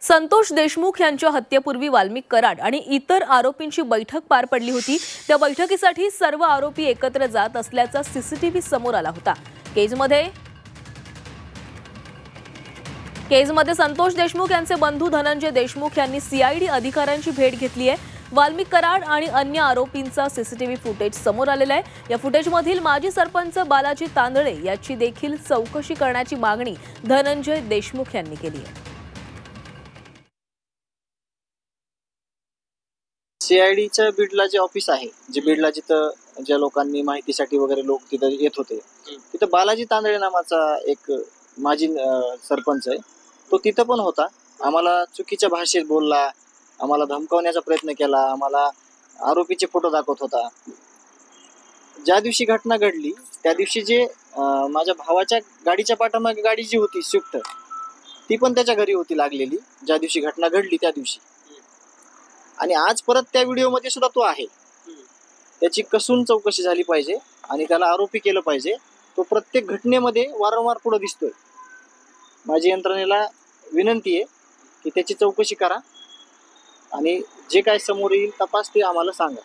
संतोष देशमुख यांच्या हत्येपूर्वी वाल्मिक कराड आणि इतर आरोपींची बैठक पार पडली होती। त्या बैठकीसाठी सर्व आरोपी एकत्र जात असल्याचा सीसीटीव्ही समोर आला होता। केजमध्ये संतोष देशमुख यांचे बंधू धनंजय देशमुख यांनी सीआयडी अधिकाऱ्यांची भेट घेतली आहे। वाल्मिक कराड आणि अन्य आरोपींचा सीसीटीव्ही फुटेज समोर आलेला आहे। या फुटेजमधील माजी सरपंच बालाजी तांदळे याची देखील चौकशी करण्याची मागणी धनंजय देशमुख यांनी केली आहे। सीआयडीच्या बीडला जे ऑफिस आहे, जे बीडला जिथं ज्या लोकांनी माहितीसाठी वगैरे लोक तिथं येत होते, तिथं बालाजी तांदळे नावाचा एक माजी सरपंच आहे, तो तिथं पण होता। आम्हाला चुकीच्या भाषेत बोलला, आम्हाला धमकावण्याचा प्रयत्न केला, आम्हाला आरोपीचे फोटो दाखवत होता। ज्या दिवशी घटना घडली त्या दिवशी जे माझ्या भावाच्या गाडीच्या पाठीमागे गाडी जी होती स्विफ्ट, ती पण त्याच्या घरी होती लागलेली ज्या दिवशी घटना घडली त्या दिवशी। आणि आज परत त्या व्हिडिओमध्ये सुद्धा तो आहे। त्याची कसून चौकशी झाली पाहिजे आणि त्याला आरोपी केलं पाहिजे। तो प्रत्येक घटनेमध्ये वारंवार पुढे दिसतोय। माझी यंत्रणेला विनंती आहे की त्याची चौकशी करा आणि जे काय समोर येईल तपास ते आम्हाला सांगा।